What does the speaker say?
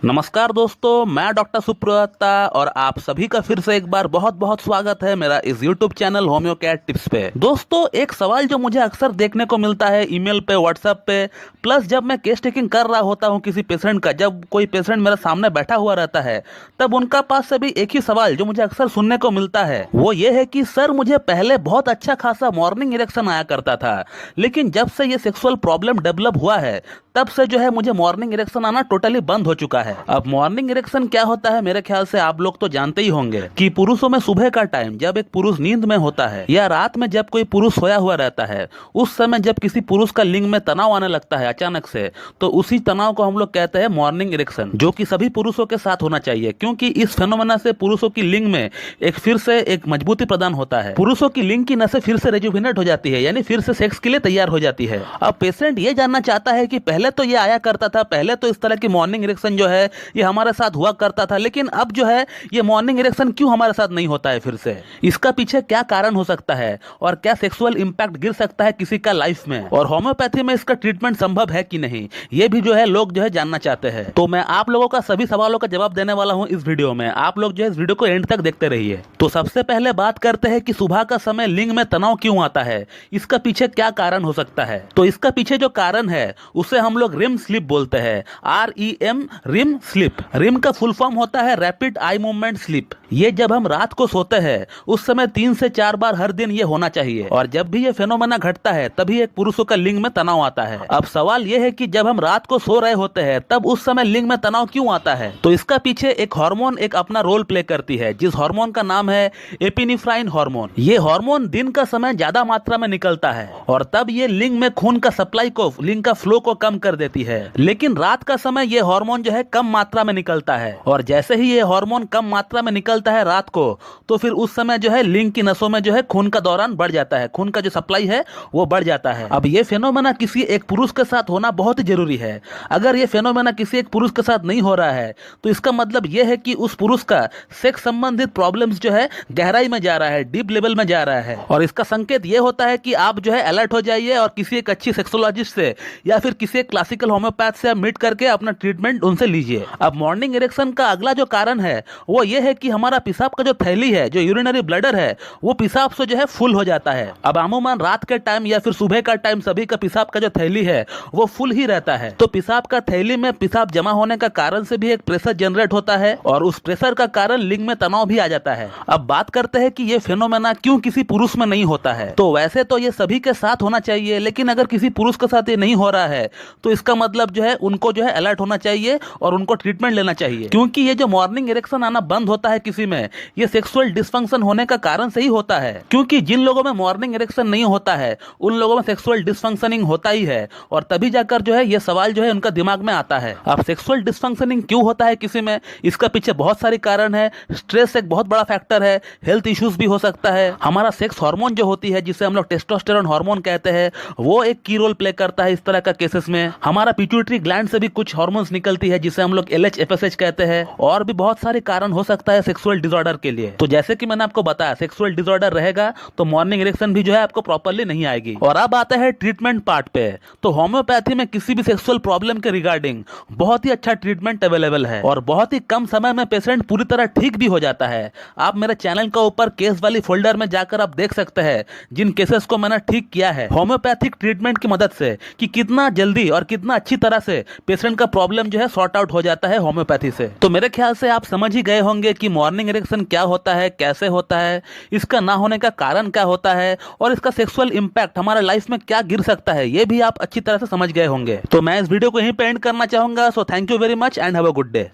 नमस्कार दोस्तों, मैं डॉक्टर सुप्रता और आप सभी का फिर से एक बार बहुत बहुत स्वागत है मेरा इस YouTube चैनल होम्योकैट टिप्स पे। दोस्तों, एक सवाल जो मुझे अक्सर देखने को मिलता है ईमेल पे, व्हाट्सएप पे, प्लस जब मैं केस टेकिंग कर रहा होता हूँ किसी पेशेंट का, जब कोई पेशेंट मेरे सामने बैठा हुआ रहता है तब उनका पास से भी एक ही सवाल जो मुझे अक्सर सुनने को मिलता है वो ये है कि सर मुझे पहले बहुत अच्छा खासा मॉर्निंग इरेक्शन आया करता था, लेकिन जब से ये सेक्सुअल प्रॉब्लम डेवलप हुआ है तब से जो है मुझे मॉर्निंग इरेक्शन आना टोटली बंद हो चुका है। अब मॉर्निंग इरेक्शन क्या होता है, मेरे ख्याल से आप लोग तो जानते ही होंगे कि पुरुषों में सुबह का टाइम जब एक पुरुष नींद में होता है या रात में जब कोई पुरुष सोया हुआ रहता है, उस समय जब किसी पुरुष का लिंग में तनाव आने लगता है अचानक से, तो उसी तनाव को हम लोग कहते हैं मॉर्निंग इरेक्शन, जो कि सभी पुरुषों के साथ होना चाहिए, क्योंकि इस फेनोमेना से पुरुषों की लिंग में एक फिर से एक मजबूती प्रदान होता है। पुरुषों की लिंग की नसें फिर से रेजुविनेट हो जाती है, यानी फिर से सेक्स के लिए तैयार हो जाती है। अब पेशेंट ये जानना चाहता है कि पहले तो ये आया करता था, पहले तो इस तरह की मॉर्निंग इरेक्शन जो है ये हमारे साथ हुआ करता था, लेकिन अब जो है ये मॉर्निंग इरेक्शन क्यों हमारे साथ नहीं होता है फिर से? इसका पीछे क्या कारण हो सकता है और क्या सेक्सुअल इंपैक्ट गिर सकता है किसी का लाइफ में, और होम्योपैथी में इसका ट्रीटमेंट संभव है कि नहीं, ये भी जो है लोग जो है जानना चाहते हैं। तो मैं आप लोगों का सभी सवालों का जवाब देने वाला हूं इस वीडियो में। आप लोग जो है इस वीडियो को एंड तक देखते रहिए। तो सबसे पहले बात करते हैं कि सुबह का समय लिंग में तनाव क्यों आता है, इसका पीछे क्या कारण हो सकता है। तो इसका पीछे जो कारण है उसे हम लोग रिम स्लीप बोलते हैं, REM, रिम स्लीप। रिम का फुल फॉर्म होता है रैपिड आई मूवमेंट स्लीप। ये जब हम रात को सोते हैं उस समय 3 से 4 बार हर दिन ये होना चाहिए, और जब भी ये फेनोमेना घटता है तभी एक पुरुषों का लिंग में तनाव आता है। अब सवाल ये है कि जब हम रात को सो रहे होते हैं तब उस समय लिंग में तनाव क्यों आता है? तो इसका पीछे एक हार्मोन एक अपना रोल प्ले करती है, जिस हार्मोन का नाम है एपिनेफ्राइन हार्मोन। ये हार्मोन दिन का समय ज्यादा मात्रा में निकलता है और तब ये लिंग में खून का सप्लाई को, लिंग का फ्लो को कम कर देती है, लेकिन रात का समय ये हार्मोन जो है कम मात्रा में निकलता है, और जैसे ही ये हार्मोन कम मात्रा में निकलता है रात को, तो फिर उस समय जो है लिंग की नसों में जो है खून का दौरान बढ़ जाता है, खून का जो सप्लाई है वो बढ़ जाता है। अब ये फेनोमेना किसी एक पुरुष के साथ होना बहुत ही जरूरी है। अगर ये फेनोमेना किसी एक पुरुष के साथ नहीं हो रहा है तो इसका मतलब ये है कि उस पुरुष का सेक्स संबंधित प्रॉब्लम्स जो है गहराई में जा रहा है, डीप लेवल में जा रहा है, और इसका संकेत ये होता है कि आप जो है अलर्ट हो जाइए और किसी एक अच्छी सेक्सोलॉजिस्ट से या फिर किसी एक क्लासिकल होम्योपैथ से मीट करके अपना ट्रीटमेंट उनसे लीजिए। अब मॉर्निंग इरेक्शन का अगला जो कारण है वो ये है कि हमारा पेशाब का जो थैली है, जो यूरिनरी ब्लडर है, वो पेशाब से जो है फुल हो जाता है। अब अमूमन रात के टाइम या फिर सुबह का टाइम सभी का पेशाब का जो थैली है वो फुल ही रहता है, तो पेशाब का थैली में पेशाब जमा होने का कारण से भी एक प्रेशर जनरेट होता है और उस प्रेशर का कारण लिंग में तनाव भी आ जाता है। अब बात करते हैं कि ये फेनोमेना क्यों किसी पुरुष में नहीं होता है। तो वैसे तो ये सभी के साथ होना चाहिए, लेकिन अगर किसी पुरुष के साथ ये नहीं हो रहा है तो इसका मतलब जो है उनको जो है अलर्ट होना चाहिए और उनको ट्रीटमेंट लेना चाहिए, क्योंकि ये जो मॉर्निंग इरेक्शन आना बंद होता है किसी में, ये सेक्सुअल डिसफंक्शन होने का कारण से ही होता है, क्योंकि जिन लोगों में मॉर्निंग इरेक्शन नहीं होता है उन लोगों में सेक्सुअल डिसफंक्शनिंग होता ही है, और तभी जाकर जो है ये सवाल जो है उनका दिमाग में आता है। अब सेक्सुअल डिसफंक्शनिंग क्यों होता है किसी में, इसका पीछे बहुत सारे कारण है। स्ट्रेस एक बहुत बड़ा फैक्टर है, हेल्थ इश्यूज भी हो सकता है, हमारा सेक्स हार्मोन जो होती है जिसे हम लोग टेस्टोस्टेरोन हार्मोन कहते हैं वो एक की रोल प्ले करता है इस तरह का केसेस में। हमारा पिट्यूटरी ग्लैंड से भी कुछ हार्मोन्स निकलती है जिसे हम लोग LH FSH कहते हैं, और भी बहुत सारे कारण हो सकता है सेक्सुअल डिसऑर्डर के लिए। तो जैसे कि मैंने आपको बताया, सेक्सुअल डिसऑर्डर रहेगा तो मॉर्निंग इरेक्शन भी जो है आपको प्रॉपर्ली नहीं आएगी। और अब आता है ट्रीटमेंट पार्ट पे। तो होम्योपैथी में किसी भी सेक्सुअल प्रॉब्लम के रिगार्डिंग बहुत ही अच्छा ट्रीटमेंट अवेलेबल है और बहुत ही कम समय में पेशेंट पूरी तरह ठीक भी हो जाता है। आप मेरे चैनल का ऊपर केस वाली फोल्डर में जाकर आप देख सकते हैं जिन केसेस को मैंने ठीक किया है होम्योपैथिक ट्रीटमेंट की मदद से, कि कितना जल्दी और कितना अच्छी तरह से पेशेंट का प्रॉब्लम जो है सॉर्ट आउट हो जाता है होम्योपैथी से। तो मेरे ख्याल से आप समझ ही गए होंगे कि मॉर्निंग इरेक्शन क्या होता है, कैसे होता है, इसका ना होने का कारण क्या होता है, और इसका सेक्सुअल इंपैक्ट हमारे लाइफ में क्या गिर सकता है, ये भी आप अच्छी तरह से समझ गए होंगे। तो मैं इस वीडियो को यहीं पे एंड करना चाहूंगा। So thank you very much and have a good day.